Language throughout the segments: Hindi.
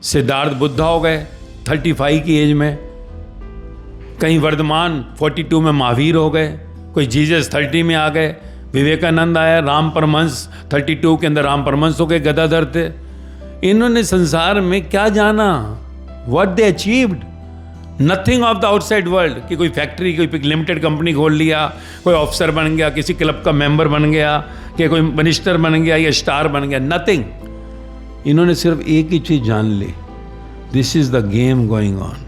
सिद्धार्थ बुद्धा हो गए 35 की एज में, कहीं वर्धमान 42 में महावीर हो गए, कोई जीसस 30 में आ गए, विवेकानंद आया, राम परमहंस 32 के अंदर राम परमहंस हो गए, गदाधर थे। इन्होंने संसार में क्या जाना? What they achieved? Nothing of the outside world, कि कोई फैक्ट्री, कोई लिमिटेड कंपनी खोल लिया, कोई ऑफिसर बन गया, किसी क्लब का मेंबर बन गया, कि कोई मिनिस्टर बन गया या स्टार बन गया, नथिंग। इन्होंने सिर्फ एक ही चीज जान ली, this is the game going on.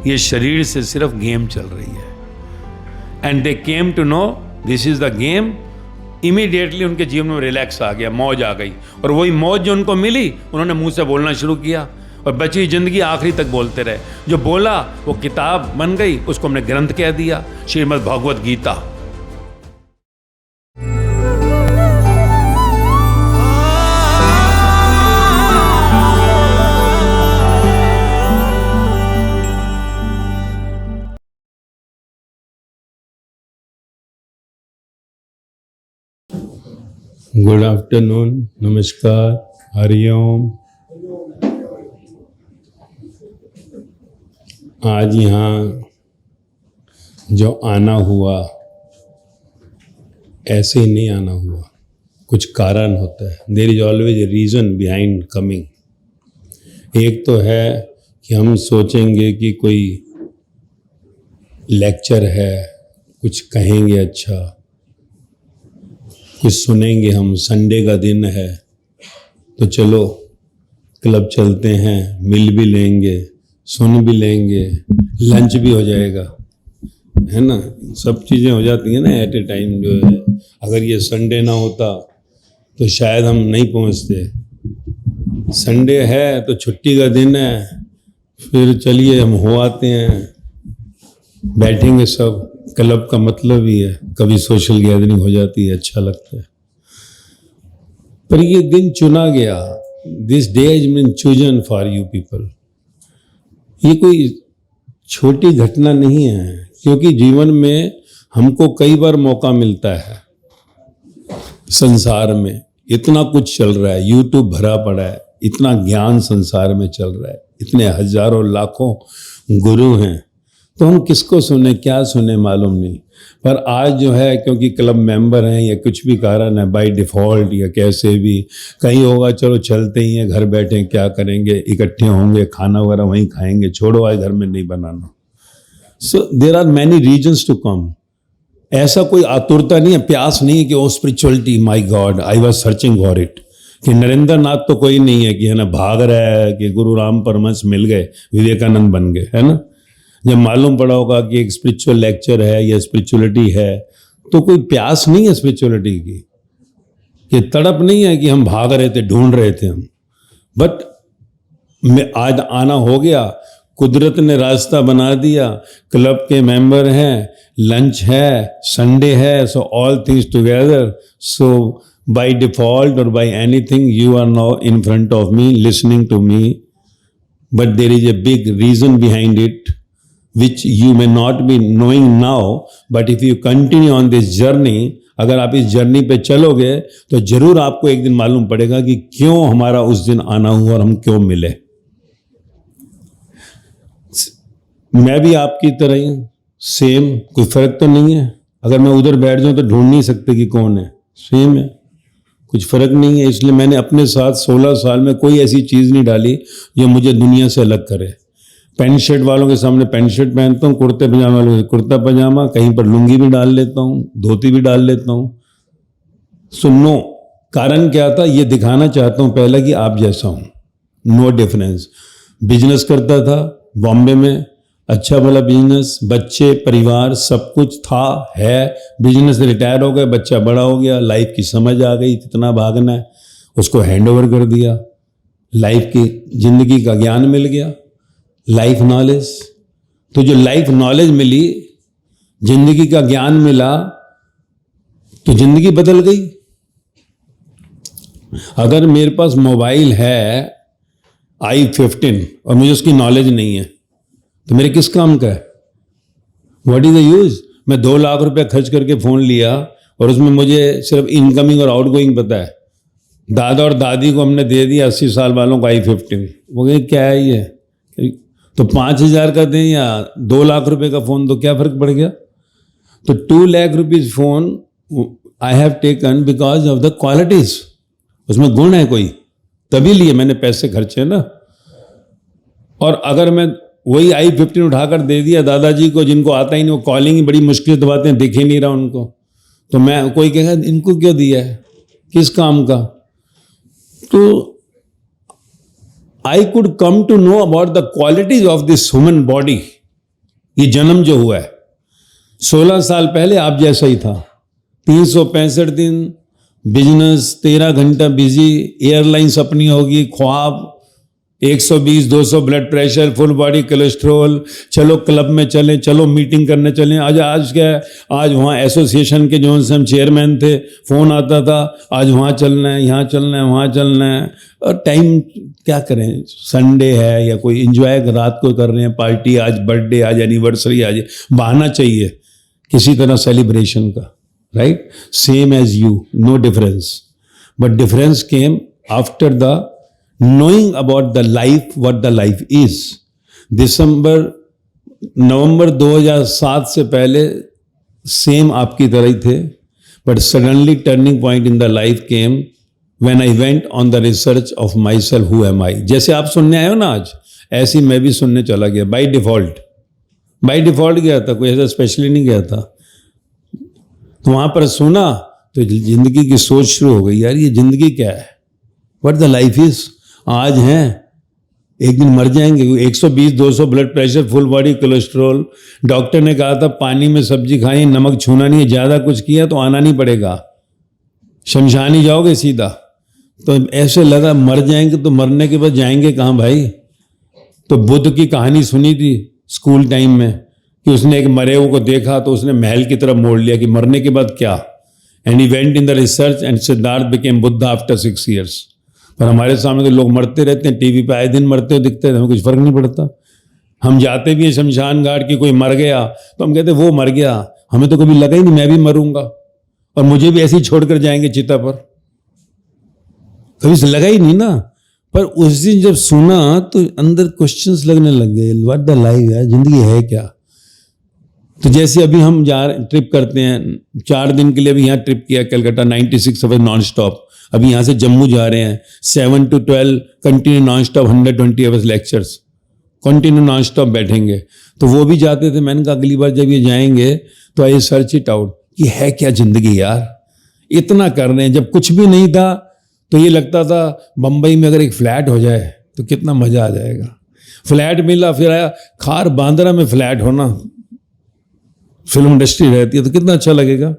ये शरीर से सिर्फ गेम चल रही है। And they came to know this is the game. Immediately उनके जीवन में रिलैक्स आ गया, मौज आ गई, और वही मौज जो उनको मिली उन्होंने मुंह से बोलना शुरू किया, और बची जिंदगी आखिरी तक बोलते रहे। जो बोला वो किताब बन गई, उसको हमने ग्रंथ कह दिया, श्रीमद् भगवत गीता। गुड आफ्टरनून, नमस्कार, हरिओम। आज यहाँ जो आना हुआ ऐसे ही नहीं आना हुआ, कुछ कारण होता है। There is always a reason behind coming. एक तो है कि हम सोचेंगे कि कोई लेक्चर है, कुछ कहेंगे, अच्छा कुछ सुनेंगे, हम संडे का दिन है तो चलो क्लब चलते हैं, मिल भी लेंगे, सुन भी लेंगे, लंच भी हो जाएगा, है ना। सब चीज़ें हो जाती हैं ना एट ए टाइम जो है। अगर ये संडे ना होता तो शायद हम नहीं पहुंचते। संडे है तो छुट्टी का दिन है, फिर चलिए हम हो आते हैं, बैठेंगे सब। क्लब का मतलब ही है, कभी सोशल गैदरिंग हो जाती है, अच्छा लगता है। पर ये दिन चुना गया, this day has been chosen for you people. ये कोई छोटी घटना नहीं है, क्योंकि जीवन में हमको कई बार मौका मिलता है। संसार में इतना कुछ चल रहा है, यूट्यूब भरा पड़ा है, इतना ज्ञान संसार में चल रहा है, इतने हजारों लाखों गुरु हैं, तो हम किसको सुने, क्या सुने, मालूम नहीं। पर आज जो है, क्योंकि क्लब मेंबर हैं या कुछ भी कारण है, बाय डिफ़ॉल्ट या कैसे भी, कहीं होगा चलो चलते ही हैं, घर बैठे क्या करेंगे, इकट्ठे होंगे, खाना वगैरह वहीं खाएंगे, छोड़ो आज घर में नहीं बनाना। So there are many reasons to come. ऐसा कोई आतुरता नहीं है, प्यास नहीं है कि oh spirituality, my god I was searching for it. कि नरेंद्र नाथ तो कोई नहीं है कि है ना भाग रहा है कि गुरु राम परमहंस मिल गए, विवेकानंद बन गए, है ना। जब मालूम पड़ा होगा कि एक स्पिरिचुअल लेक्चर है या स्पिरिचुअलिटी है, तो कोई प्यास नहीं है स्पिरिचुअलिटी की, कि तड़प नहीं है कि हम भाग रहे थे, ढूंढ रहे थे हम। बट आज आना हो गया, कुदरत ने रास्ता बना दिया, क्लब के मेंबर हैं, लंच है, संडे है, so all things together. So by default और by anything you are now in front of me listening to me, but there is a big reason behind it which you may not be knowing now, but if you continue on this journey, अगर आप इस जर्नी पे चलोगे तो जरूर आपको एक दिन मालूम पड़ेगा कि क्यों हमारा उस दिन आना हुआ और हम क्यों मिले। मैं भी आपकी तरह ही सेम, कोई फर्क तो नहीं है। अगर मैं उधर बैठ जाऊं तो ढूंढ नहीं सकते कि कौन है, सेम है, कुछ फर्क नहीं है। इसलिए मैंने अपने साथ 16 साल में कोई ऐसी चीज नहीं डाली जो मुझे दुनिया से अलग करे। पैंट शर्ट वालों के सामने पैंट शर्ट पहनता हूँ, कुर्ते पजामा वालों के कुर्ता पजामा, कहीं पर लुंगी भी डाल लेता हूँ, धोती भी डाल लेता हूँ। सुनो, कारण क्या था, ये दिखाना चाहता हूँ पहले कि आप जैसा हूँ, नो डिफरेंस। बिजनेस करता था बॉम्बे में, अच्छा भला बिजनेस, बच्चे, परिवार सब कुछ था, है। बिजनेस से रिटायर हो गए, बच्चा बड़ा हो गया, लाइफ की समझ आ गई, कितना भागना है, उसको हैंड ओवर कर दिया। लाइफ की, जिंदगी का ज्ञान मिल गया, लाइफ नॉलेज। तो जो लाइफ नॉलेज मिली, जिंदगी का ज्ञान मिला, तो जिंदगी बदल गई। अगर मेरे पास मोबाइल है i15 और मुझे उसकी नॉलेज नहीं है, तो मेरे किस काम का है? What is the use? मैं 2 लाख रुपया खर्च करके फ़ोन लिया और उसमें मुझे सिर्फ इनकमिंग और आउटगोइंग पता है, दादा और दादी को हमने दे दिया 80 साल वालों को i15। वो कहे क्या है ये, तो 5,000 का दें या 2 लाख रुपए का फ़ोन, तो क्या फ़र्क पड़ गया। तो 2 lakh rupees phone I have taken because of the qualities, उसमें गुण है कोई, तभी लिए मैंने पैसे खर्चे ना। और अगर मैं वही i15 उठाकर दे दिया दादाजी को, जिनको आता ही नहीं, वो कॉलिंग ही बड़ी मुश्किल दबाते हैं, दिख ही नहीं रहा उनको, तो मैं कोई कहेगा इनको क्यों दिया है, किस काम का। तो I could come to know about the qualities of this human body. ये जन्म जो हुआ है 16 साल पहले आप जैसा ही था, 365 दिन बिजनेस, 13 घंटा बिजी, एयरलाइंस अपनी होगी, ख्वाब, 120 200 blood pressure, full body cholesterol, चलो क्लब में चलें, चलो मीटिंग करने चलें। आज क्या है, आज वहाँ एसोसिएशन के जो हम चेयरमैन थे, फ़ोन आता था, आज वहाँ चलना है, यहाँ चलना है, वहाँ चलना है। और टाइम क्या करें, संडे है या कोई एंजॉय रात को कर रहे हैं, पार्टी, आज बर्थडे, आज एनिवर्सरी, आज बहाना चाहिए किसी तरह सेलिब्रेशन का, right. Same as you, no difference, but difference came after the knowing about the life, what the life is. November 2007 से पहले सेम आपकी तरह ही थे, but suddenly turning point in the life came when I went on the research of myself, who am I. जैसे आप सुनने आए हो ना आज, ऐसे ही मैं भी सुनने चला गया, बाई डिफॉल्ट गया था, कोई ऐसा स्पेशली नहीं गया था। तो वहाँ पर सुना तो जिंदगी की सोच शुरू हो गई, यार ये जिंदगी क्या है, व्हाट द लाइफ इज। आज हैं, एक दिन मर जाएंगे। 120 200 blood pressure, full body cholesterol, doctor ने कहा था पानी में सब्जी खाएं, नमक छूना नहीं है, ज़्यादा कुछ किया तो आना नहीं पड़ेगा, शमशान ही जाओगे सीधा। तो ऐसे लगा मर जाएंगे, तो मरने के बाद जाएंगे कहाँ भाई। तो बुद्ध की कहानी सुनी थी स्कूल टाइम में कि उसने एक मरे हुए को देखा तो उसने महल की तरफ मोड़ लिया कि मरने के बाद क्या। And he went in the research and Siddharth became Buddha after 6 years। पर हमारे सामने तो लोग मरते रहते हैं, टीवी पे आए दिन मरते हुए दिखते हैं, हमें कुछ फर्क नहीं पड़ता। हम जाते भी हैं शमशान घाट की, कोई मर गया तो हम कहते वो मर गया, हमें तो कभी लगा ही नहीं मैं भी मरूंगा और मुझे भी ऐसे ही छोड़कर जाएंगे चिता पर, कभी से लगा ही नहीं ना। पर उस दिन जब सुना तो अंदर क्वेश्चंस लगने लग गए, व्हाट द लाइफ है, जिंदगी है क्या। तो जैसे अभी हम ट्रिप करते हैं, 4 दिन के लिए अभी यहाँ ट्रिप किया कलकत्ता, 96 आवर्स नॉन स्टॉप। अभी यहाँ से जम्मू जा रहे हैं, 7 to 12 continue non stop, 120 hours lectures continue non stop बैठेंगे। तो वो भी जाते थे, मैंने कहा अगली बार जब ये जाएंगे तो आई सर्च इट आउट कि है क्या जिंदगी यार, इतना कर रहे हैं। जब कुछ भी नहीं था तो ये लगता था बम्बई में अगर एक फ्लैट हो जाए तो कितना मजा आ जाएगा। फ्लैट मिला, फिर आया खार बांद्रा में फ्लैट होना, फिल्म इंडस्ट्री रहती है तो कितना अच्छा लगेगा।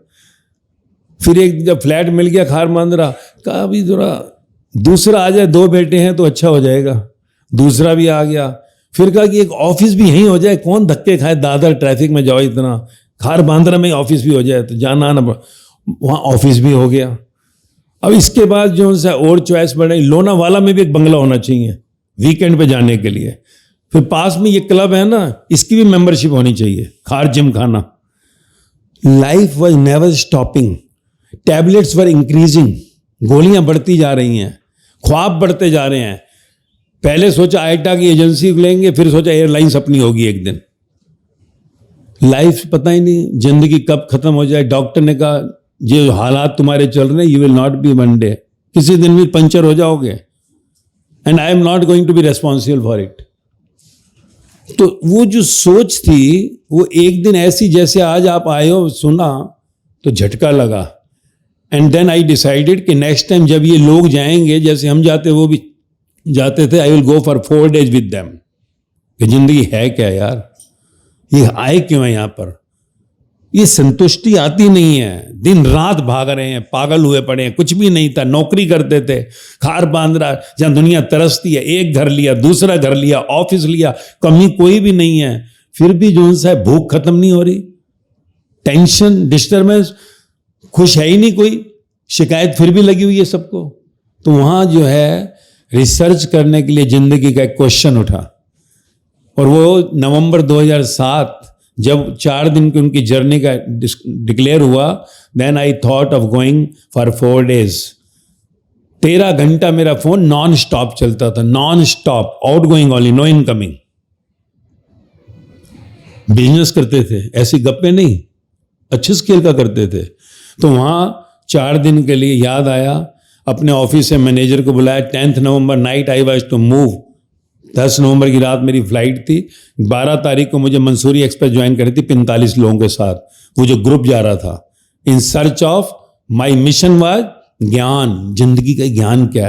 फिर एक जब फ्लैट मिल गया खार बांद्रा, कहा अभी जरा दूसरा आ जाए, 2 बेटे हैं तो अच्छा हो जाएगा, दूसरा भी आ गया। फिर कहा कि एक ऑफिस भी यहीं हो जाए, कौन धक्के खाए, दादर ट्रैफिक में जाओ इतना, खार बांद्रा में ऑफिस भी हो जाए तो जाना आना, वहाँ ऑफिस भी हो गया। अब इसके बाद जो सा और चॉइस बढ़ी, लोनावाला में भी एक बंगला होना चाहिए वीकेंड पे जाने के लिए। फिर पास में ये क्लब है ना, इसकी भी मेंबरशिप होनी चाहिए, खार जिम खाना। Life was never stopping, tablets were increasing, गोलियां बढ़ती जा रही हैं, ख्वाब बढ़ते जा रहे हैं। पहले सोचा आईटा की एजेंसी लेंगे, फिर सोचा एयरलाइंस अपनी होगी एक दिन। लाइफ पता ही नहीं जिंदगी कब खत्म हो जाए। डॉक्टर ने कहा ये हालात तुम्हारे चल रहे हैं, you will not be one day, किसी दिन भी पंचर हो जाओगे, and I am not going to be responsible for it. तो वो जो सोच थी वो एक दिन ऐसी, जैसे आज आप आए हो सुना तो झटका लगा। एंड देन आई डिसाइडेड कि नेक्स्ट टाइम जब ये लोग जाएंगे, जैसे हम जाते वो भी जाते थे, I will go for 4 days with them. कि जिंदगी है क्या यार, ये आए क्यों है यहाँ पर, ये संतुष्टि आती नहीं है, दिन रात भाग रहे हैं, पागल हुए पड़े हैं, कुछ भी नहीं था, नौकरी करते थे, खार बांद्रा जहाँ दुनिया तरसती है, एक घर लिया, दूसरा घर लिया, ऑफिस लिया, कमी कोई भी नहीं है, फिर भी जो सा है भूख खत्म नहीं हो रही, टेंशन, डिस्टर्बेंस, खुश है ही नहीं कोई, शिकायत फिर भी लगी हुई है सबको। तो वहाँ जो है रिसर्च करने के लिए जिंदगी का एक क्वेश्चन उठा, और वो नवंबर 2007 जब 4 दिन की उनकी जर्नी का डिक्लेयर हुआ, then I thought of going for 4 days। 13 घंटा मेरा फोन नॉन स्टॉप चलता था, non stop, out going only, no incoming. Business करते थे, ऐसी गप्पे नहीं, अच्छे स्केल का करते थे। तो वहां 4 दिन के लिए याद आया, अपने ऑफिस से मैनेजर को बुलाया। 10 November night I was to move. 10 November की रात मेरी फ्लाइट थी। 12 तारीख को मुझे मंसूरी एक्सप्रेस ज्वाइन करी थी 45 लोगों के साथ, वो जो ग्रुप जा रहा था। In search of my mission was ज्ञान, जिंदगी का ज्ञान क्या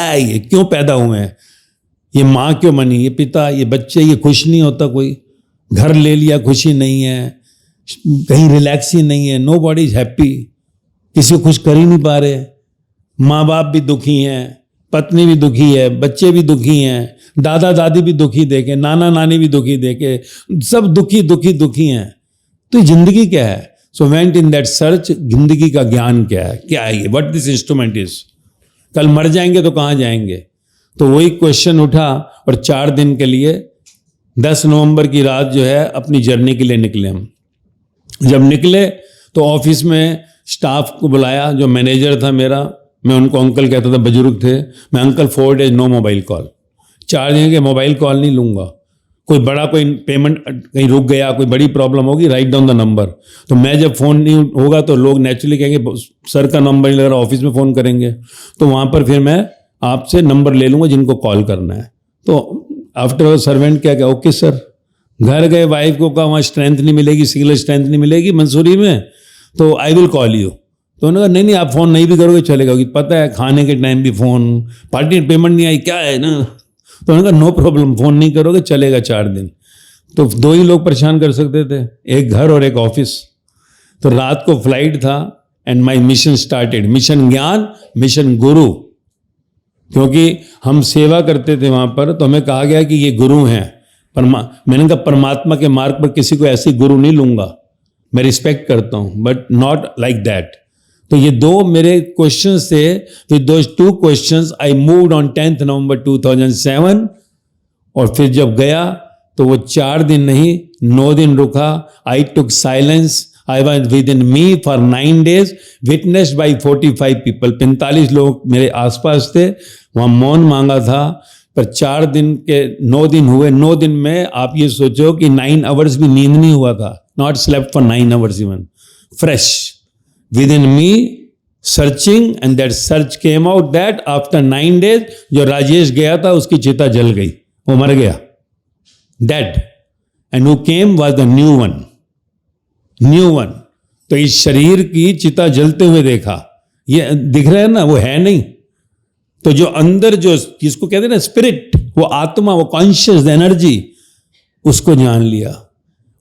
है ये, क्यों पैदा हुए हैं, ये माँ क्यों बनी, ये पिता, ये बच्चे, ये खुश नहीं होता कोई, घर ले लिया खुशी नहीं है, कहीं रिलैक्स ही नहीं है, नो बॉडी इज हैप्पी, किसी को खुश कर ही नहीं पा रहे, माँ बाप भी दुखी हैं, पत्नी भी दुखी है, बच्चे भी दुखी हैं, दादा दादी भी दुखी देखे, नाना नानी भी दुखी देखे, सब दुखी दुखी दुखी हैं। तो ये जिंदगी क्या है? So went in that search, जिंदगी का ज्ञान क्या है ये, व्हाट दिस इंस्ट्रूमेंट इज, कल मर जाएंगे तो कहाँ जाएंगे? तो वही क्वेश्चन उठा और 4 दिन के लिए 10 नवंबर की रात जो है अपनी जर्नी के लिए निकले हम। जब निकले तो ऑफिस में स्टाफ को बुलाया, जो मैनेजर था मेरा, मैं उनको अंकल कहता था, बुजुर्ग थे, मैं uncle 4 days no mobile call, 4 दिन के मोबाइल कॉल नहीं लूंगा, कोई बड़ा कोई पेमेंट कहीं रुक गया, कोई बड़ी प्रॉब्लम होगी, राइट डाउन द नंबर। तो मैं जब फ़ोन नहीं होगा तो लोग नेचुरली कहेंगे सर का नंबर नहीं लग रहा, ऑफिस में फ़ोन करेंगे, तो वहाँ पर फिर मैं आपसे नंबर ले लूँगा जिनको कॉल करना है। तो आफ्टर सर्वेंट क्या ओके सर, घर गए, वाइफ को कहा वहाँ स्ट्रेंथ नहीं मिलेगी, सिग्नल स्ट्रेंथ नहीं मिलेगी मंसूरी में, तो आई विल कॉल यू। तो उन्होंने कहा नहीं आप फ़ोन नहीं भी करोगे चलेगा, पता है खाने के टाइम भी फ़ोन, पार्टी पेमेंट नहीं आई क्या है ना, तो उन्होंने कहा नो प्रॉब्लम, फ़ोन नहीं करोगे चलेगा 4 दिन। तो 2 ही लोग परेशान कर सकते थे, एक घर और एक ऑफिस। तो रात को फ्लाइट था and my mission started, mission ज्ञान, मिशन गुरु, क्योंकि हम सेवा करते थे वहाँ पर, तो हमें कहा गया कि ये गुरु हैं। मैंने कहा परमात्मा के मार्ग पर किसी को ऐसी गुरु नहीं लूँगा, मैं रिस्पेक्ट करता हूँ बट नॉट लाइक दैट। तो ये 2 मेरे क्वेश्चंस थे। With those 2 questions I moved on 10 नवंबर 2007। और फिर जब गया तो वो 4 दिन नहीं 9 दिन रुका। I took silence, I was within me for 9 days, witnessed by 45 people, 45 लोग मेरे आसपास थे, वहाँ मौन मांगा था। पर 4 दिन के 9 दिन हुए, 9 दिन में आप ये सोचो कि 9 hours भी नींद नहीं हुआ था, not slept for 9 hours even, fresh within me searching, and that search came out that after 9 days जो राजेश गया था उसकी चिता जल गई, वो मर गया, dead, and who came was the new one। तो इस शरीर की चिता जलते हुए देखा, ये दिख रहा है ना, वो है नहीं। तो जो अंदर जो जिसको कहते हैं ना स्पिरिट, वो आत्मा, वो कॉन्शियस एनर्जी, उसको जान लिया।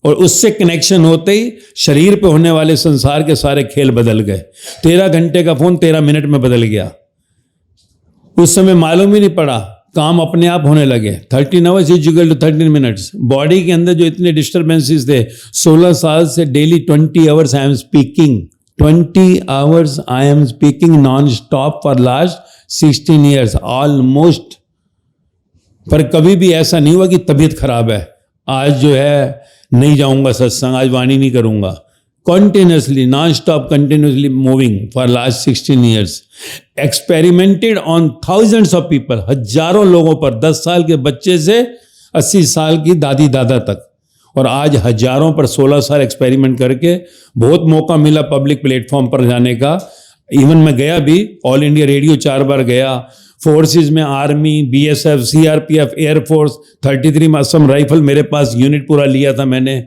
और उससे कनेक्शन होते ही शरीर पे होने वाले संसार के सारे खेल बदल गए। 13 घंटे का फोन 13 मिनट में बदल गया। उस समय मालूम ही नहीं पड़ा, काम अपने आप होने लगे। 13 hours is equal to 13 minutes। Body के अंदर जो इतने डिस्टर्बेंसेस थे, 16 साल से daily 20 hours I am speaking, 20 hours I am speaking non stop for last 16 years almost. पर कभी भी ऐसा नहीं हुआ कि तबीयत खराब है, आज जो है नहीं जाऊंगा सत्संग, आज वाणी नहीं करूंगा। Continuously non stop, continuously moving for last 16 years। Experimented on thousands of people, हजारों लोगों पर, 10 साल के बच्चे से 80 साल की दादी दादा तक, और आज हजारों पर 16 साल एक्सपेरिमेंट करके बहुत मौका मिला पब्लिक प्लेटफॉर्म पर जाने का। इवन मैं गया भी, ऑल इंडिया रेडियो 4 बार गया, फोर्सेस में army, BSF, CRPF, air force, 33 Assam rifle मेरे पास यूनिट पूरा लिया था मैंने,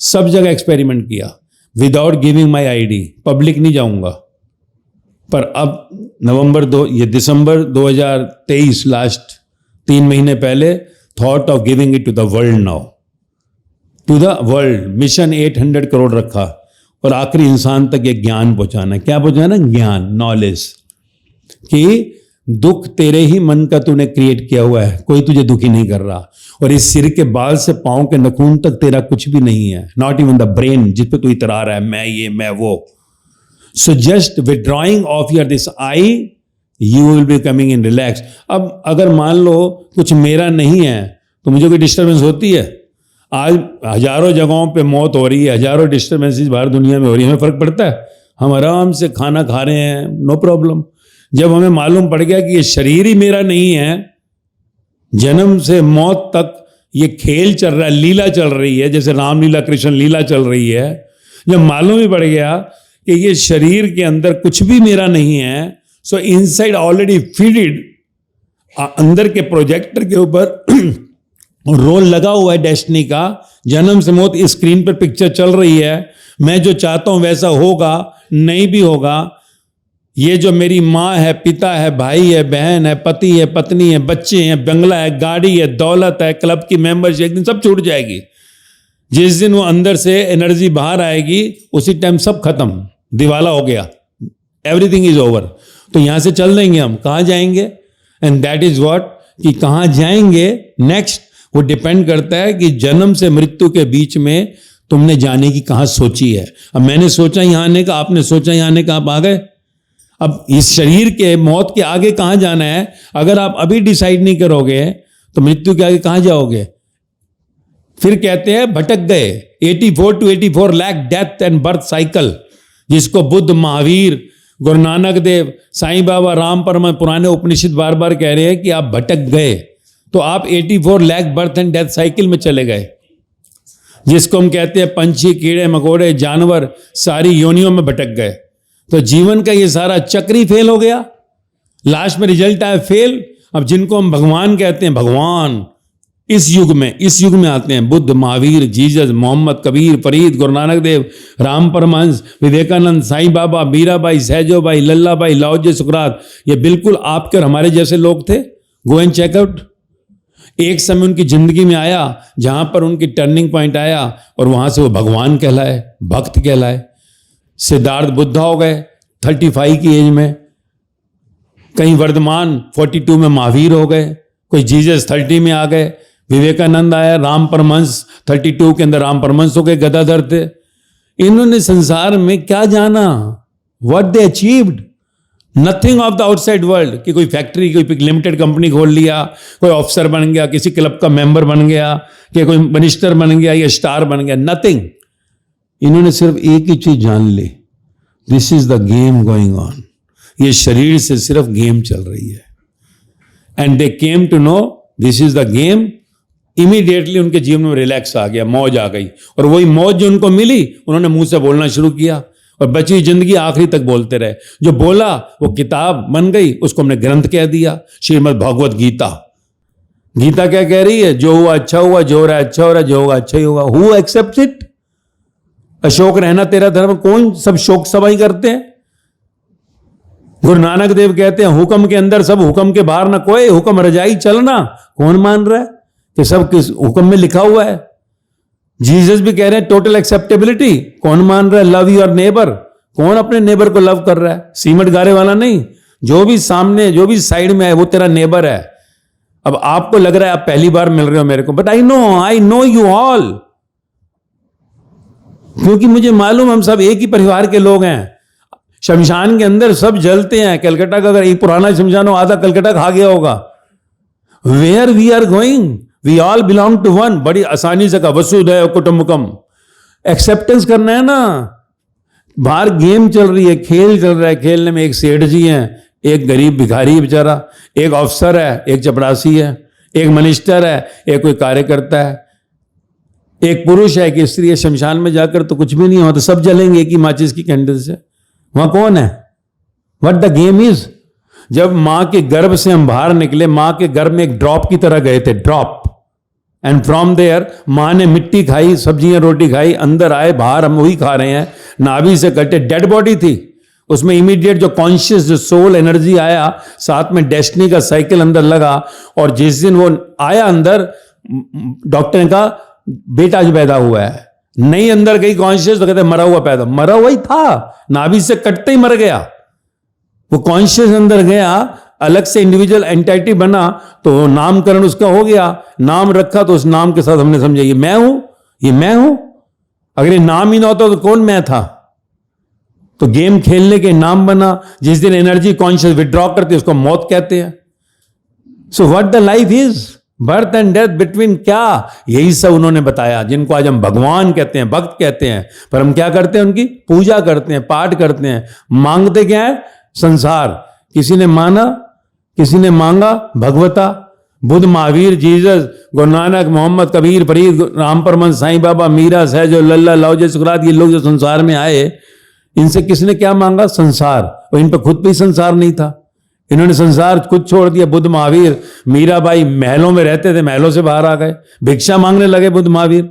सब जगह एक्सपेरिमेंट किया without giving my ID, public नहीं जाऊंगा। पर अब ये दिसंबर 2023, लास्ट 3 महीने पहले, thought of giving it to the world now, to the world. Mission 800 crore रखा और आखिरी इंसान तक ये ज्ञान पहुंचाना। क्या पहुंचाना? ज्ञान, नॉलेज, कि दुख तेरे ही मन का तूने क्रिएट किया हुआ है, कोई तुझे दुखी नहीं कर रहा। और इस सिर के बाल से पांव के नखून तक तेरा कुछ भी नहीं है, नॉट इवन द ब्रेन जिस पे तू इतरा रहा है मैं ये मैं वो। So just withdrawing of your this I, you will be coming in relax. अब अगर मान लो कुछ मेरा नहीं है तो मुझे कोई डिस्टर्बेंस होती है? आज हजारों जगहों पे मौत हो रही है, हजारों डिस्टर्बेंसेस बाहर दुनिया में हो रही है, हमें फर्क पड़ता है? हम आराम से खाना खा रहे हैं, नो प्रॉब्लम। जब हमें मालूम पड़ गया कि ये शरीर ही मेरा नहीं है, जन्म से मौत तक ये खेल चल रहा है, लीला चल रही है, जैसे रामलीला कृष्ण लीला चल रही है। जब मालूम ही पड़ गया कि ये शरीर के अंदर कुछ भी मेरा नहीं है, सो इनसाइड ऑलरेडी फीडेड, अंदर के प्रोजेक्टर के ऊपर रोल लगा हुआ है डेस्टिनी का, जन्म से मौत इस स्क्रीन पर पिक्चर चल रही है। मैं जो चाहता हूं वैसा होगा, नहीं भी होगा। ये जो मेरी माँ है, पिता है, भाई है, बहन है, पति है, पत्नी है, बच्चे हैं, बंगला है, गाड़ी है, दौलत है, क्लब की मेंबरशिप, एक दिन सब छूट जाएगी। जिस दिन वो अंदर से एनर्जी बाहर आएगी, उसी टाइम सब खत्म, दिवाला हो गया, एवरीथिंग इज ओवर। तो यहां से चल देंगे हम, कहाँ जाएंगे? एंड दैट इज व्हाट, कि कहाँ जाएंगे नेक्स्ट, वो डिपेंड करता है कि जन्म से मृत्यु के बीच में तुमने जाने की कहाँ सोची है। अब मैंने सोचा यहाँ आने का, आपने सोचा यहाँ आने का, आप आ गए। अब इस शरीर के मौत के आगे कहाँ जाना है? अगर आप अभी डिसाइड नहीं करोगे तो मृत्यु के आगे कहाँ जाओगे? फिर कहते हैं भटक गए। 84 to 84 lakh death and birth cycle, जिसको बुद्ध, महावीर, गुरु नानक देव, साईं बाबा, राम परमात्मा, पुराने उपनिषद बार बार कह रहे हैं कि आप भटक गए। तो आप 84 lakh birth and death cycle में चले गए, जिसको हम कहते हैं पंछी, कीड़े मकोड़े, जानवर सारी योनियों में भटक गए। तो जीवन का ये सारा चक्र ही फेल हो गया। लास्ट में रिजल्ट आया फेल। अब जिनको हम भगवान कहते हैं, भगवान इस युग में आते हैं। बुद्ध, महावीर, जीसस, मोहम्मद, कबीर, फरीद, गुरु नानक देव, राम परमहंस, विवेकानंद, साईं बाबा, मीराबाई, सहजोबाई, लल्लाबाई, लाओजे, सुकरात, ये बिल्कुल आपके और हमारे जैसे लोग थे। Go and checkout. एक समय उनकी जिंदगी में आया जहां पर उनकी टर्निंग पॉइंट आया और वहां से वो भगवान कहलाए, भक्त कहलाए। सिद्धार्थ बुद्धा हो गए 35 की एज में, कहीं वर्धमान 42 में महावीर हो गए, कोई जीसस 30 में आ गए, विवेकानंद आया, राम परमहंस 32 के अंदर राम परमहंस हो गए, गदाधर थे। इन्होंने संसार में क्या जाना? What they achieved? Nothing of the outside world, कि कोई फैक्ट्री, कोई लिमिटेड कंपनी खोल लिया, कोई ऑफिसर बन गया, किसी क्लब का मेंबर बन गया, कि कोई मिनिस्टर बन गया या स्टार बन गया, नथिंग। इन्होंने सिर्फ एक ही चीज जान ली, this is the game going on. ये शरीर से सिर्फ गेम चल रही है। And they came to know this is the game. Immediately उनके जीवन में रिलैक्स आ गया, मौज आ गई, और वही मौज जो उनको मिली उन्होंने मुंह से बोलना शुरू किया और बची जिंदगी आखिरी तक बोलते रहे। जो बोला वो किताब बन गई, उसको हमने ग्रंथ कह दिया, श्रीमद् भगवत गीता। गीता क्या कह रही है? जो हुआ अच्छा हुआ, जो हो रहा है अच्छा हो रहा है, जो होगा अच्छा ही होगा। Who accepts it? अशोक रहना तेरा धर्म। कौन सब शोक सभाई करते हैं? गुरु नानक देव कहते हैं हुक्म के अंदर सब, हुक्म के बाहर ना कोई, हुक्म रजाई चलना। कौन मान रहा है कि सब किस हुक्म में लिखा हुआ है? जीसस भी कह रहे हैं टोटल एक्सेप्टेबिलिटी। कौन मान रहा है? Love your neighbour. कौन अपने नेबर को लव कर रहा है? सीमेंट गारे वाला नहीं, जो भी सामने, जो भी साइड में है वो तेरा नेबर है। अब आपको लग रहा है आप पहली बार मिल रहे हो मेरे को, but I know you all, क्योंकि मुझे मालूम हम सब एक ही परिवार के लोग हैं। शमशान के अंदर सब जलते हैं। कलकत्ता का अगर एक पुराना शमशान हो, आधा कलकत्ता खा गया होगा। Where we are going, we all belong to one. बड़ी आसानी से कहा वसुधैव कुटुंबकम। एक्सेप्टेंस करना है ना। बाहर गेम चल रही है, खेल चल रहा है। खेलने में एक सेठ जी हैं, एक गरीब भिखारी है बेचारा, एक अफसर है, एक चपरासी है, एक मिनिस्टर है, एक कोई कार्यकर्ता है, एक पुरुष है, एक स्त्री है। शमशान में जाकर तो कुछ भी नहीं हुआ, तो सब जलेंगे एक ही माचिस की कैंडल से। वहां कौन है? What the game is. जब मां के गर्भ से हम बाहर निकले, मां के गर्भ में एक ड्रॉप की तरह गए थे, ड्रॉप। एंड फ्रॉम देयर मां ने मिट्टी खाई, सब्जियां रोटी खाई, अंदर आए, बाहर हम वही खा रहे हैं। नाभि से कटे डेड बॉडी थी, उसमें इमीडिएट जो कॉन्शियस, जो सोल एनर्जी आया, साथ में डेस्टिनी का साइकिल अंदर लगा। और जिस दिन वो आया अंदर, डॉक्टर ने कहा बेटा जो पैदा हुआ है। नहीं अंदर गई कॉन्शियस तो कहते मरा हुआ पैदा। मरा हुआ ही था, नाभि से कटते ही मर गया। वो कॉन्शियस अंदर गया, अलग से इंडिविजुअल एंटिटी बना, तो नामकरण उसका हो गया। नाम रखा तो उस नाम के साथ हमने समझा ये मैं हूं, ये मैं हूं। अगर ये नाम ही ना होता तो कौन मैं था? तो गेम खेलने के नाम बना। जिस दिन एनर्जी कॉन्शियस विड्रॉ करती है उसको मौत कहते हैं। So what the life is, birth and death between, क्या यही सब उन्होंने बताया, जिनको आज हम भगवान कहते हैं, भक्त कहते हैं। पर हम क्या करते हैं? उनकी पूजा करते हैं, पाठ करते हैं। मांगते क्या है? संसार, किसी ने माना, किसी ने मांगा, भगवता, बुद्ध, महावीर, जीसस, गुरु नानक, मोहम्मद, कबीर, फरीद, राम परमहंस, साईं बाबा, मीरा, सहज, लल्ला, लाओजे, सुकरात, ये लोग जो संसार में आए, इनसे किसने क्या मांगा? संसार। और इन पर खुद भी संसार नहीं था, इन्होंने संसार खुद छोड़ दिया। बुद्ध, महावीर, मीराबाई महलों में रहते थे, महलों से बाहर आ गए, भिक्षा मांगने लगे बुद्ध महावीर।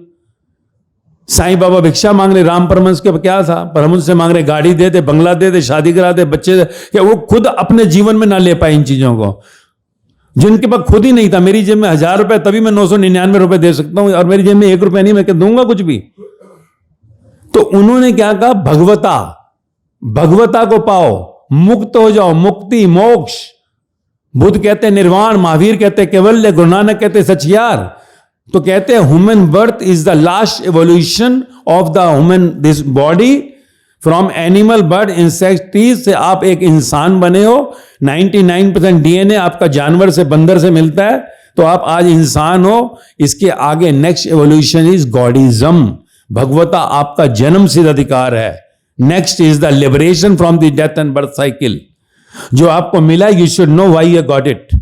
साईं बाबा भिक्षा मांग रहे, राम परमहंस के क्या था? परमहंस से मांग रहे गाड़ी दे दे, बंगला दे दे, शादी करा दे, बच्चे दे। क्या वो खुद अपने जीवन में ना ले पाए इन चीजों को, जिनके पास खुद ही नहीं था। मेरी जेब में 1000 रुपए, तभी मैं 999 रुपए दे सकता हूं, और मेरी जेब में 1 रुपया नहीं, मैं क्या दूंगा कुछ भी? तो उन्होंने क्या कहा? भगवता, भगवता को पाओ, मुक्त हो जाओ, मुक्ति, मोक्ष। बुद्ध कहते हैं निर्वाण, महावीर कहते हैं कैवल्य, गुरु नानक कहते हैं सचियार। तो कहते हैं human birth is the last evolution of the human this body, from animal, bird, insect, trees से आप एक इंसान बने हो। 99% डीएनए आपका जानवर से, बंदर से मिलता है, तो आप आज इंसान हो। इसके आगे नेक्स्ट एवोल्यूशन इज गॉडिज्म, भगवता आपका जन्म सिद्ध अधिकार है। Next is the liberation from the death and birth cycle. जो आपको मिला, you should know why you got it.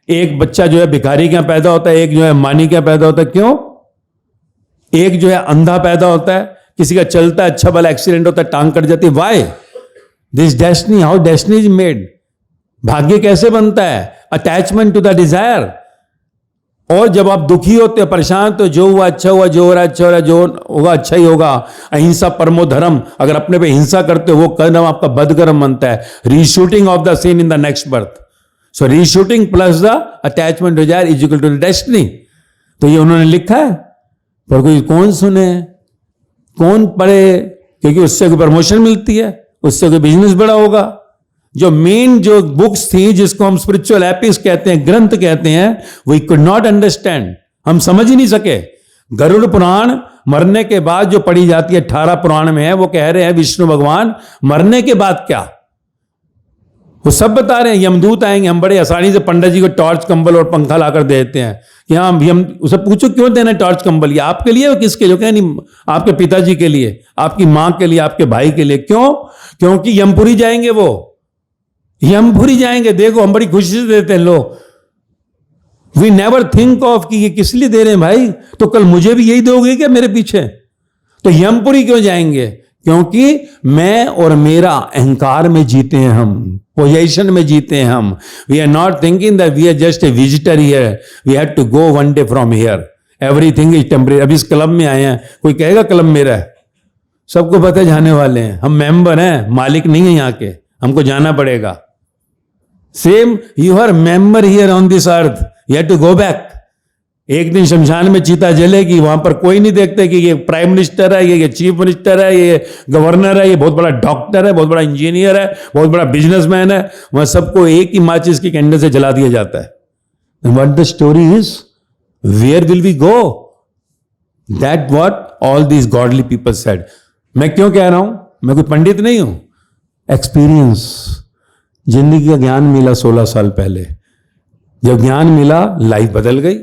एक बच्चा जो है भिखारी क्या पैदा होता है, एक जो है मानी क्या पैदा होता है, क्यों? एक जो है अंधा पैदा होता है, किसी का चलता है, अच्छा भला एक्सीडेंट होता है, टांग कट जाती है। Why? This destiny, how destiny is made. भाग्य कैसे बनता है? Attachment to the desire. और जब आप दुखी होते हो, परेशान, तो जो हुआ अच्छा हुआ, जो हो रहा अच्छा हो रहा, जो होगा अच्छा ही होगा। अहिंसा परमो धर्म, अगर अपने पे हिंसा करते हो, वो कर्म आपका बदकर्म बनता है। Reshooting of the scene in the next birth. So reshooting plus the attachment desire is equal to the destiny. तो ये उन्होंने लिखा है, पर कोई कौन सुने, कौन पढ़े? क्योंकि उससे कोई प्रमोशन मिलती है, उससे कोई बिजनेस बड़ा होगा। जो मेन जो बुक्स थी, जिसको हम स्पिरिचुअल एपिक्स कहते हैं, ग्रंथ कहते हैं, वी कुड नॉट अंडरस्टैंड, हम समझ ही नहीं सके। गरुड़ पुराण मरने के बाद जो पढ़ी जाती है, 18 पुराण में है, वो कह रहे हैं विष्णु भगवान मरने के बाद क्या, वो सब बता रहे हैं। यमदूत आएंगे, हम बड़े आसानी से पंडित जी को टॉर्च, कंबल और पंखा लाकर देते हैं कि हाँ, हम उसे पूछो क्यों देना टॉर्च कंबल, ये आपके लिए और किसके? जो कहे नहीं, आपके पिताजी के लिए, आपकी मां के लिए, आपके भाई के लिए। क्यों? क्योंकि यमपुरी जाएंगे, वो यमपुरी जाएंगे। देखो, हम बड़ी खुशी से देते हैं लोग, वी नेवर थिंक ऑफ कि ये किस लिए दे रहे हैं भाई, तो कल मुझे भी यही दोगे क्या मेरे पीछे? तो यमपुरी क्यों जाएंगे? क्योंकि मैं और मेरा अहंकार में जीते हैं हम, पोजीशन में जीते हैं हम। We are not thinking that we are just a visitor here, we have to go one day from here, everything is temporary. अभी इस क्लब में आए हैं, कोई कहेगा क्लब मेरा है? सबको पता है जाने वाले हैं, हम मेंबर हैं, मालिक नहीं है यहाँ के, हमको जाना पड़ेगा। Same, you are member here on this earth, you have to go back. एक दिन शमशान में चीता जलेगी, वहां पर कोई नहीं देखते कि ये प्राइम मिनिस्टर है, ये चीफ मिनिस्टर है, ये गवर्नर है, ये बहुत बड़ा डॉक्टर है, बहुत बड़ा इंजीनियर है, बहुत बड़ा बिजनेसमैन है। वहां सबको एक ही माचिस की कैंडल से जला दिया जाता है। What the story is, where will we go? That what all these godly people said. मैं क्यों कह रहा हूं? मैं कोई पंडित नहीं हूं, एक्सपीरियंस, जिंदगी का ज्ञान मिला 16 साल पहले। जब ज्ञान मिला, लाइफ बदल गई।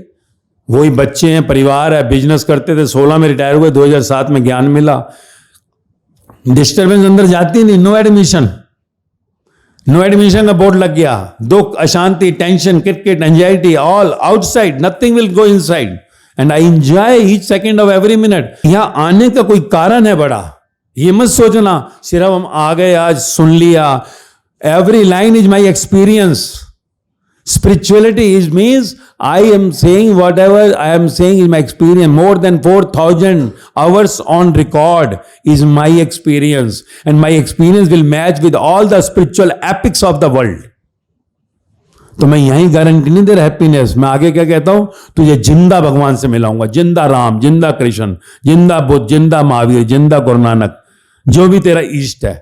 वही बच्चे हैं, परिवार है, बिजनेस करते थे, 16 में रिटायर हुए, 2007 में ज्ञान मिला। डिस्टर्बेंस अंदर जाती नहीं, नो एडमिशन, नो एडमिशन का बोर्ड लग गया। दुख, अशांति, tension, cricket, anxiety, all outside, nothing will go inside, and I enjoy each second of every minute. यहां आने का कोई कारण है बड़ा, ये मत सोचना सिर्फ हम आ गए, आज सुन लिया। Every line is my experience. Spirituality is means I am saying whatever I am saying is my experience. More than 4,000 hours on record is my experience, and my experience will match with all the spiritual epics of the world. तो मैं यही गारंटी नहीं दे रहा हैप्पीनेस, मैं आगे क्या कहता हूं, तुझे जिंदा भगवान से मिलाऊंगा, जिंदा राम, जिंदा कृष्ण, जिंदा बुद्ध, जिंदा महावीर, जिंदा गुरु नानक, जो भी तेरा इष्ट है।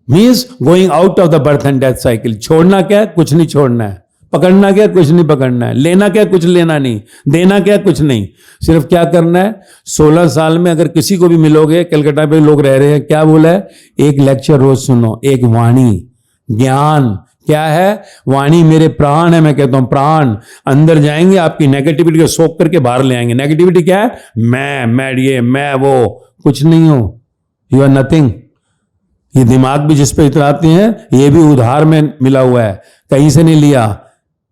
Means going out of the birth and death cycle. छोड़ना क्या है? कुछ नहीं छोड़ना है। पकड़ना क्या? कुछ नहीं पकड़ना है। लेना क्या? कुछ लेना नहीं। देना क्या? कुछ नहीं। सिर्फ क्या करना है? 16 साल में अगर किसी को भी मिलोगे, कलकत्ता पे लोग रह रहे हैं, क्या बोला है? एक लेक्चर रोज सुनो, एक वाणी, ज्ञान। क्या है? वाणी मेरे प्राण है। मैं कहता हूं प्राण अंदर जाएंगे, आपकी नेगेटिविटी को सोख करके बाहर ले आएंगे। नेगेटिविटी क्या है? मैं ये, मैं वो, कुछ नहीं हो। यू आर नथिंग, ये दिमाग भी जिस पे इतराते हैं ये भी उधार में मिला हुआ है, कहीं से नहीं लिया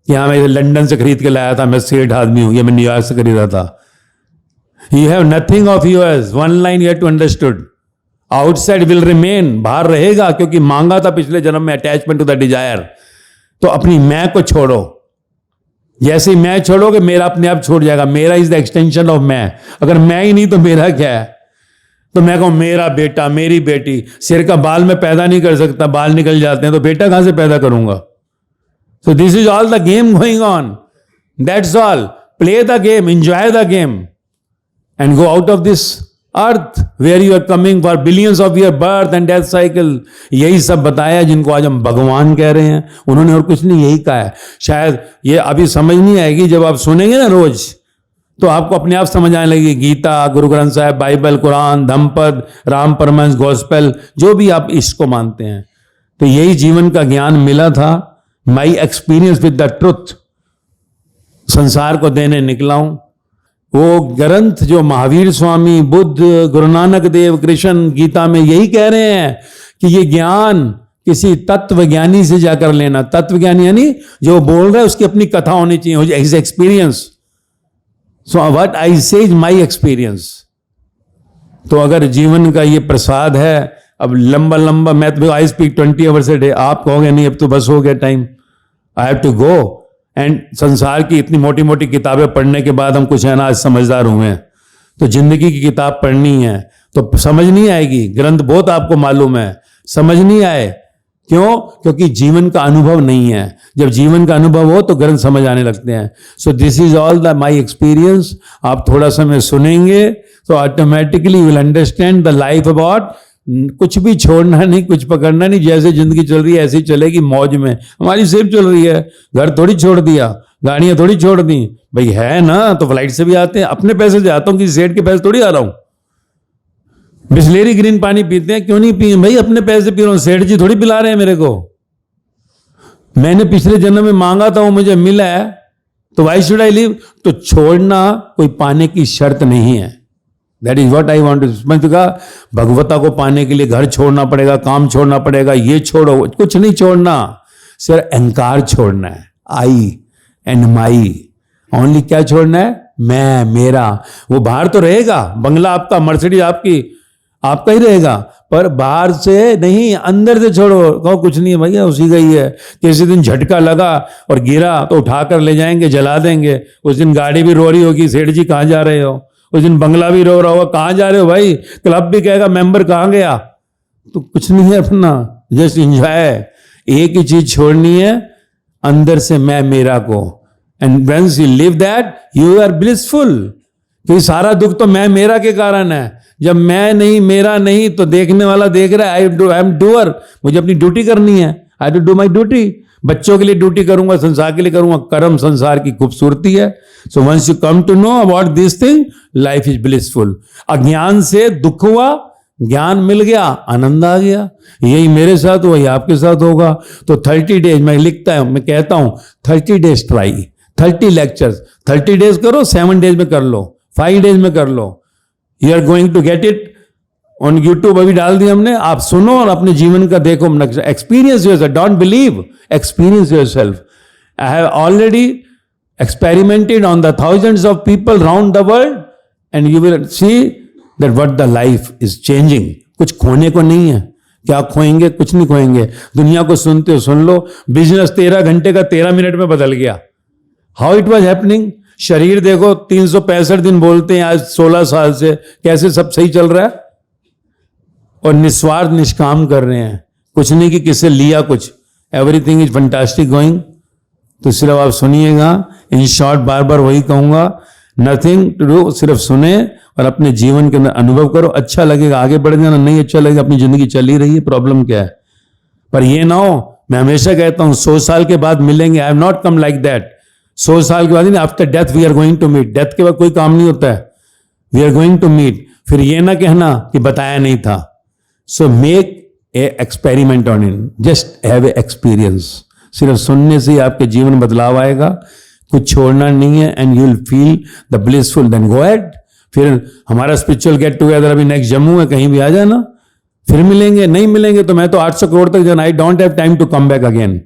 कि हाँ मैं लंदन से खरीद के लाया था, मैं सेठ आदमी हूं, ये मैं न्यूयॉर्क से खरीदा था। You have nothing of yours, one line you have to understood, outside will remain, बाहर रहेगा क्योंकि मांगा था पिछले जन्म में, अटैचमेंट टू द डिजायर। तो अपनी मैं को छोड़ो, जैसे ही मैं छोड़ोगे मेरा अपने आप छोड़ जाएगा। मेरा इज द एक्सटेंशन ऑफ मैं, अगर मैं ही नहीं तो मेरा क्या है? तो मैं कहूं मेरा बेटा, मेरी बेटी, सिर का बाल मैं पैदा नहीं कर सकता, बाल निकल जाते हैं, तो बेटा कहां से पैदा करूंगा? So this is all the game going on, that's all. Play the game, enjoy the game and go out of this earth where you are coming for billions of year birth and death cycle. यही सब बताया जिनको आज हम भगवान कह रहे हैं, उन्होंने और कुछ नहीं, यही कहा है। शायद ये अभी समझ नहीं आएगी, जब आप सुनेंगे ना रोज तो आपको अपने आप समझ आने लगेगी। गीता, गुरु ग्रंथ साहिब, बाइबल, कुरान, धम्मपद, राम परमहंस, गॉस्पेल, जो भी आप इसको मानते हैं, तो यही जीवन का ज्ञान मिला था। My experience with the truth संसार को देने निकला हूं। वो ग्रंथ जो महावीर स्वामी, बुद्ध, गुरु नानक देव, कृष्ण गीता में यही कह रहे हैं कि ये ज्ञान किसी तत्वज्ञानी से जाकर लेना। तत्वज्ञानी यानी जो बोल रहा है उसकी अपनी कथा होनी चाहिए, his experience. So what I से इज माई एक्सपीरियंस। तो अगर जीवन का ये प्रसाद है, अब लंबा लंबा, मैं तो I speak 20 hours a day, आप कहोगे नहीं अब तो बस हो गया time, I have to go. And संसार की इतनी मोटी मोटी किताबें पढ़ने के बाद हम कुछ है ना आज समझदार हुए हैं, तो जिंदगी की किताब पढ़नी है तो समझ नहीं आएगी। ग्रंथ बहुत आपको मालूम है, समझ नहीं आए, क्यों? क्योंकि जीवन का अनुभव नहीं है। जब जीवन का अनुभव हो तो ग्रंथ समझ आने लगते हैं। सो this is all the my experience. आप थोड़ा समय सुनेंगे तो automatically will understand the life about. कुछ भी छोड़ना नहीं, कुछ पकड़ना नहीं, जैसे जिंदगी चल रही है ऐसे ही चलेगी, मौज में। हमारी सेफ चल रही है, घर थोड़ी छोड़ दिया, गाड़ियां थोड़ी छोड़ दी, भाई है ना, तो फ्लाइट से भी आते हैं, अपने पैसे से आता हूं, किसी सेठ के पैसे थोड़ी आ रहा हूं। बिस्लेरी ग्रीन पानी पीते हैं, क्यों नहीं पिए भाई, अपने पैसे पी रहा हूं, सेठ जी थोड़ी पिला रहे हैं मेरे को। मैंने पिछले जन्म में मांगा था, वो मुझे मिला है, तो व्हाई शुड आई लिव? तो छोड़ना कोई पाने की शर्त नहीं है। That is what I want to समझ। कहा भगवता को पाने के लिए घर छोड़ना पड़ेगा, काम छोड़ना पड़ेगा, ये छोड़ो, कुछ नहीं छोड़ना, सिर्फ अहंकार छोड़ना है। आई एंड माई ओनली। क्या छोड़ना है? मैं, मेरा। वो बाहर तो रहेगा, बंगला आपका, मर्सिडीज आपकी, आपका ही रहेगा, पर बाहर से नहीं, अंदर से छोड़ो। कहो कुछ नहीं है भैया, उसी का ही है। किसी दिन झटका लगा और गिरा तो उठाकर ले जाएंगे, जला देंगे। उस दिन गाड़ी भी रो रही होगी, सेठ जी कहाँ जा रहे हो? उस दिन बंगला भी रो रहा होगा, कहाँ जा रहे हो भाई? क्लब भी कहेगा मेंबर कहाँ गया? तो कुछ नहीं है अपना, जस्ट एंजॉय। एक ही चीज छोड़नी है, अंदर से मैं, मेरा को। And once you live that you are blissful. कि सारा दुख तो मैं, मेरा के कारण है। जब मैं नहीं, मेरा नहीं, तो देखने वाला देख रहा है, आई एम डूअर, मुझे अपनी ड्यूटी करनी है, आई टू डू माई ड्यूटी। बच्चों के लिए ड्यूटी करूंगा, संसार के लिए करूंगा। कर्म संसार की खूबसूरती है। So once you come to know about this thing, life is blissful. अज्ञान से दुख हुआ, ज्ञान मिल गया, आनंद आ गया। यही मेरे साथ हुआ, यही आपके साथ होगा। तो 30 डेज मैं लिखता हूं, मैं कहता हूं 30 डेज ट्राई, 30 लेक्चर्स, 30 डेज करो, 7 डेज में कर लो, 5 डेज में कर लो। You are going to get it on YouTube, अभी डाल दिया हमने, आप सुनो और अपने जीवन का देखो। Experience yourself, don't believe, experience yourself. I have already experimented on the thousands of people around the world and you will see that what the life is changing. कुछ खोने को नहीं है। क्या खोएंगे? कुछ नहीं खोएंगे। दुनिया को सुनते हो, सुन लो। बिजनेस 13 घंटे का 13 मिनट में बदल गया। How it was happening. शरीर देखो 365 दिन बोलते हैं, आज 16 साल से कैसे सब सही चल रहा है और निस्वार्थ निष्काम कर रहे हैं। कुछ नहीं कि किससे लिया कुछ, एवरीथिंग इज फंटास्टिक गोइंग। तो सिर्फ आप सुनिएगा। इन शॉर्ट बार बार वही कहूंगा, नथिंग टू डू, सिर्फ सुने और अपने जीवन के अंदर अनुभव करो। अच्छा लगेगा आगे बढ़ जाना, नहीं अच्छा लगेगा अपनी जिंदगी चल ही रही है, प्रॉब्लम क्या है। पर ये ना हो, मैं हमेशा कहता हूं 100 साल के बाद मिलेंगे। I have not come like that. 100 साल के बाद नहीं, after death we are going to meet. Death के बाद कोई काम नहीं होता है, we are going to meet. फिर ये ना कहना कि बताया नहीं था। So make a experiment on it, just have a experience. सिर्फ सुनने से ही आपके जीवन में बदलाव आएगा, कुछ छोड़ना नहीं है and you will feel the blissful. Then go at. फिर हमारा स्पिरिचुअल गेट टुगेदर अभी नेक्स्ट जम्मू है, कहीं भी आ जाना। फिर मिलेंगे, नहीं मिलेंगे तो मैं तो 800 करोड़ तक जाना, I don't have time to come back again.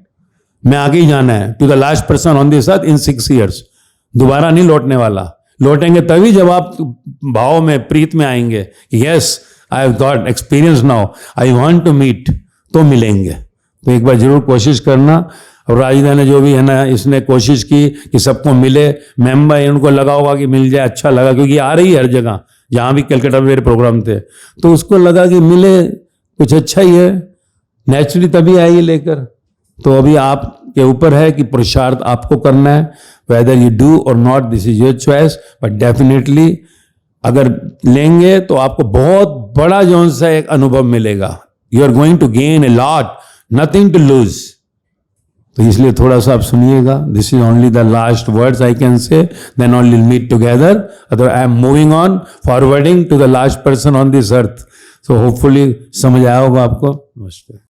मैं आगे ही जाना है to the last person on this earth in 6 years। दोबारा नहीं लौटने वाला। लौटेंगे तभी जब आप भाव में, प्रीत में आएंगे, yes I have got experience now, I want to meet, तो मिलेंगे। तो एक बार जरूर कोशिश करना। और राजिदा ने जो भी है ना, इसने कोशिश की कि सबको मिले। मेंबर उनको लगा होगा कि मिल जाए, अच्छा लगा, क्योंकि आ रही है हर जगह, जहां भी कलकत्ता में मेरे प्रोग्राम थे, तो उसको लगा कि मिले कुछ अच्छा ही है, नेचुरली तभी आई लेकर। तो अभी आपके ऊपर है कि पुरुषार्थ आपको करना है, वेदर यू डू और not, this is your choice, but definitely अगर लेंगे तो आपको बहुत बड़ा जो सा एक अनुभव मिलेगा। You are going to gain a lot, nothing to lose. तो इसलिए थोड़ा सा आप सुनिएगा। This is only the last words I can say, then only meet together, other I am moving on, forwarding to the last person on this earth. So hopefully समझ आया होगा आपको। नमस्ते।